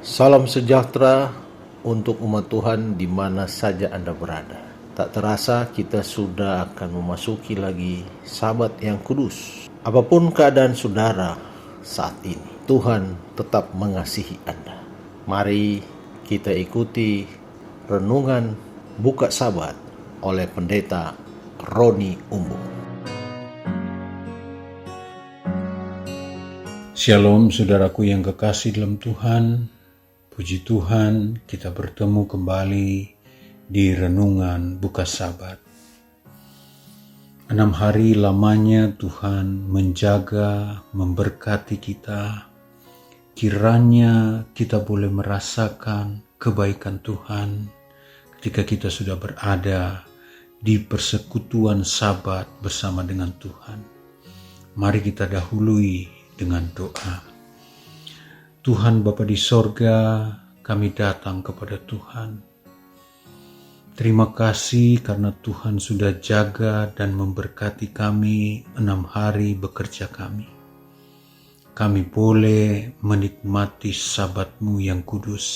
Salam sejahtera untuk umat Tuhan di mana saja Anda berada. Tak terasa kita sudah akan memasuki lagi Sabat yang kudus. Apapun keadaan saudara saat ini, Tuhan tetap mengasihi Anda. Mari kita ikuti renungan buka Sabat oleh Pendeta Roni Umbu. Shalom saudaraku yang kekasih dalam Tuhan. Puji Tuhan, kita bertemu kembali di renungan buka Sabat. 6 hari lamanya Tuhan menjaga, memberkati kita. Kiranya kita boleh merasakan kebaikan Tuhan ketika kita sudah berada di persekutuan Sabat bersama dengan Tuhan. Mari kita dahului dengan doa. Tuhan Bapa di sorga, kami datang kepada Tuhan. Terima kasih karena Tuhan sudah jaga dan memberkati kami 6 hari bekerja kami. Kami boleh menikmati Sabat-Mu yang kudus.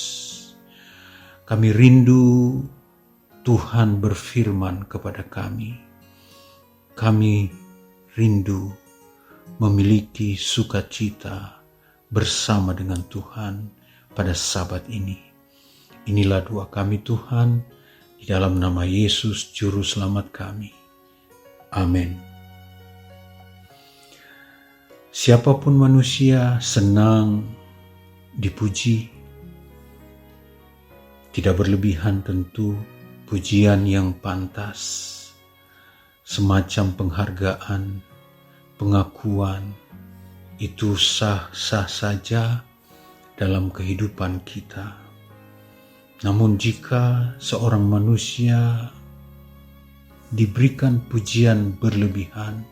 Kami rindu Tuhan berfirman kepada kami. Kami rindu memiliki sukacita bersama dengan Tuhan pada Sabat ini. Inilah doa kami Tuhan, di dalam nama Yesus Juru Selamat kami. Amin. Siapapun manusia senang dipuji, tidak berlebihan tentu, pujian yang pantas, semacam penghargaan, pengakuan, itu sah-sah saja dalam kehidupan kita. Namun jika seorang manusia diberikan pujian berlebihan,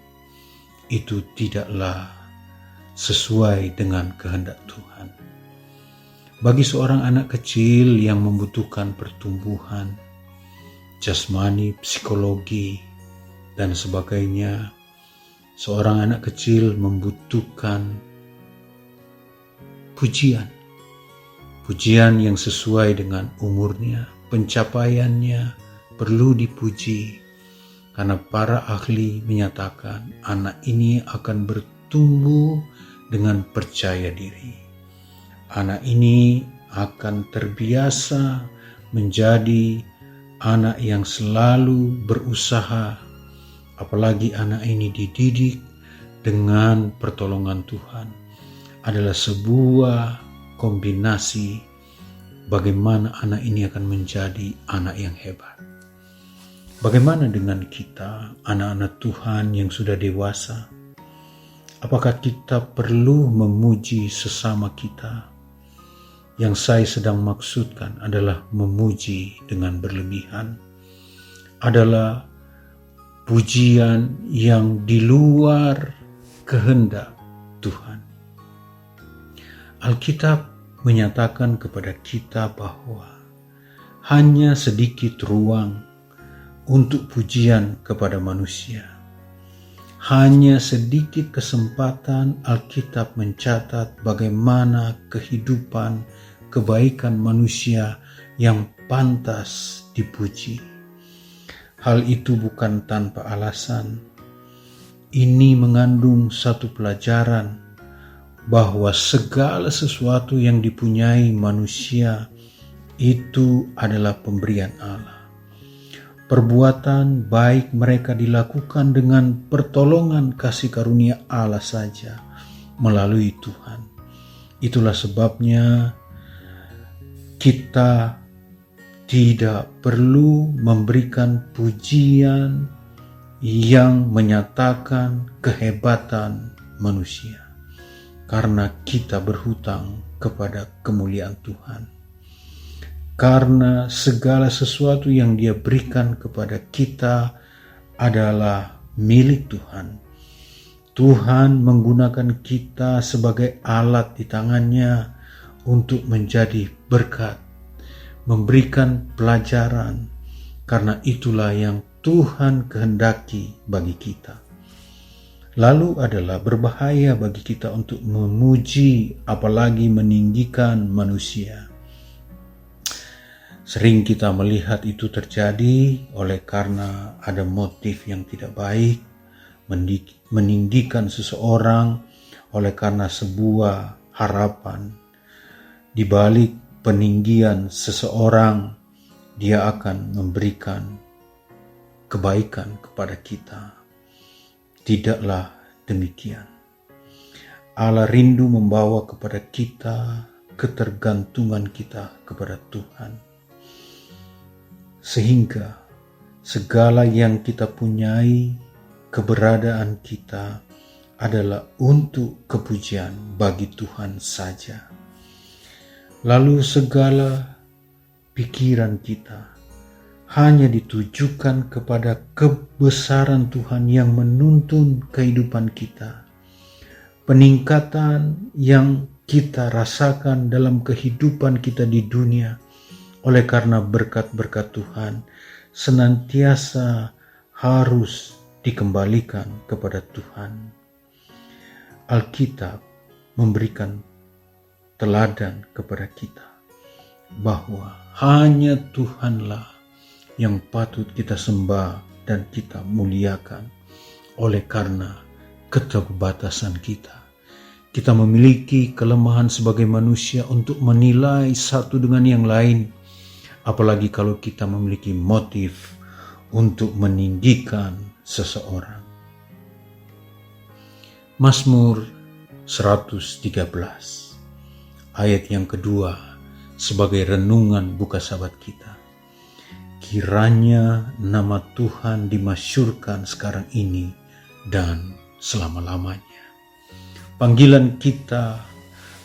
itu tidaklah sesuai dengan kehendak Tuhan. Bagi seorang anak kecil yang membutuhkan pertumbuhan, jasmani, psikologi, dan sebagainya, seorang anak kecil membutuhkan pujian yang sesuai dengan umurnya, pencapaiannya perlu dipuji, karena para ahli menyatakan anak ini akan bertumbuh dengan percaya diri. Anak ini akan terbiasa menjadi anak yang selalu berusaha. Apalagi anak ini dididik dengan pertolongan Tuhan, adalah sebuah kombinasi bagaimana anak ini akan menjadi anak yang hebat. Bagaimana dengan kita, anak-anak Tuhan yang sudah dewasa? Apakah kita perlu memuji sesama kita? Yang saya sedang maksudkan adalah memuji dengan berlebihan, adalah pujian yang di luar kehendak Tuhan. Alkitab menyatakan kepada kita bahwa hanya sedikit ruang untuk pujian kepada manusia. Hanya sedikit kesempatan Alkitab mencatat bagaimana kehidupan kebaikan manusia yang pantas dipuji. Hal itu bukan tanpa alasan. Ini mengandung satu pelajaran bahwa segala sesuatu yang dipunyai manusia itu adalah pemberian Allah. Perbuatan baik mereka dilakukan dengan pertolongan kasih karunia Allah saja melalui Tuhan. Itulah sebabnya kita tidak perlu memberikan pujian yang menyatakan kehebatan manusia, karena kita berhutang kepada kemuliaan Tuhan. Karena segala sesuatu yang Dia berikan kepada kita adalah milik Tuhan. Tuhan menggunakan kita sebagai alat di tangannya untuk menjadi berkat, memberikan pelajaran, karena itulah yang Tuhan kehendaki bagi kita. Lalu adalah berbahaya bagi kita untuk memuji apalagi meninggikan manusia. Sering kita melihat itu terjadi oleh karena ada motif yang tidak baik, meninggikan seseorang oleh karena sebuah harapan. Di balik peninggian seseorang, dia akan memberikan kebaikan kepada kita. Tidaklah demikian. Allah rindu membawa kepada kita ketergantungan kita kepada Tuhan. Sehingga segala yang kita punyai, keberadaan kita adalah untuk kepujian bagi Tuhan saja. Lalu segala pikiran kita hanya ditujukan kepada kebesaran Tuhan yang menuntun kehidupan kita. Peningkatan yang kita rasakan dalam kehidupan kita di dunia oleh karena berkat-berkat Tuhan senantiasa harus dikembalikan kepada Tuhan. Alkitab memberikan teladan kepada kita bahwa hanya Tuhanlah yang patut kita sembah dan kita muliakan. Oleh karena keterbatasan kita, kita memiliki kelemahan sebagai manusia untuk menilai satu dengan yang lain, apalagi kalau kita memiliki motif untuk meninggikan seseorang. Mazmur 113 ayat yang kedua sebagai renungan buka sabat kita. Kiranya nama Tuhan dimasyhurkan sekarang ini dan selama-lamanya. Panggilan kita,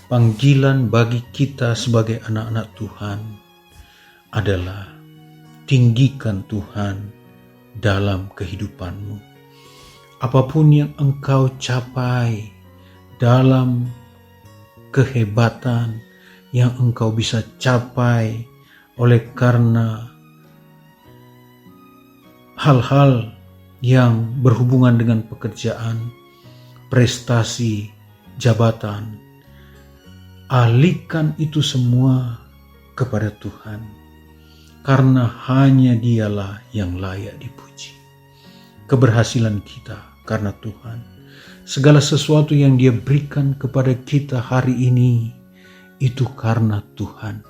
panggilan bagi kita sebagai anak-anak Tuhan adalah tinggikan Tuhan dalam kehidupanmu. Apapun yang engkau capai dalam kehebatan yang engkau bisa capai oleh karena hal-hal yang berhubungan dengan pekerjaan, prestasi, jabatan, alihkan itu semua kepada Tuhan, karena hanya Dialah yang layak dipuji. Keberhasilan kita karena Tuhan. Segala sesuatu yang Dia berikan kepada kita hari ini itu karena Tuhan.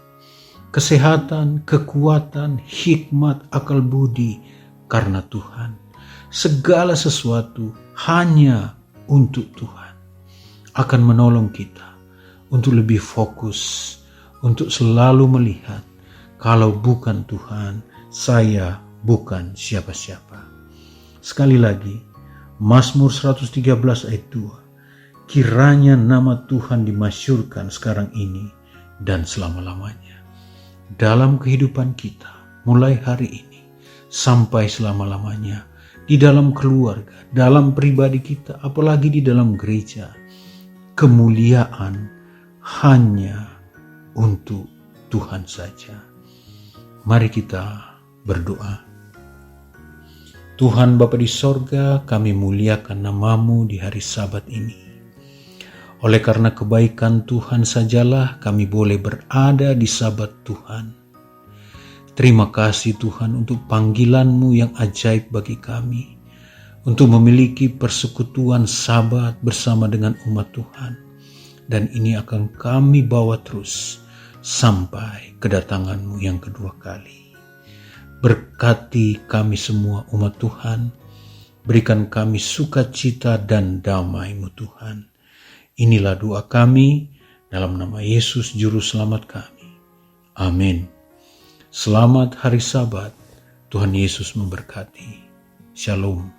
Kesehatan, kekuatan, hikmat, akal budi karena Tuhan. Segala sesuatu hanya untuk Tuhan. Akan menolong kita untuk lebih fokus, untuk selalu melihat kalau bukan Tuhan, saya bukan siapa-siapa. Sekali lagi, Mazmur 113 ayat 2. Kiranya nama Tuhan dimasyhurkan sekarang ini dan selama-lamanya. Dalam kehidupan kita, mulai hari ini sampai selama-lamanya, di dalam keluarga, dalam pribadi kita, apalagi di dalam gereja, kemuliaan hanya untuk Tuhan saja. Mari kita berdoa. Tuhan Bapa di sorga, kami muliakan nama-Mu di hari Sabat ini. Oleh karena kebaikan Tuhan sajalah kami boleh berada di Sabat Tuhan. Terima kasih Tuhan untuk panggilan-Mu yang ajaib bagi kami, untuk memiliki persekutuan Sabat bersama dengan umat Tuhan. Dan ini akan kami bawa terus sampai kedatangan-Mu yang kedua kali. Berkati kami semua umat Tuhan, berikan kami sukacita dan damai-Mu Tuhan. Inilah doa kami dalam nama Yesus Juru Selamat kami. Amin. Selamat hari Sabat, Tuhan Yesus memberkati. Shalom.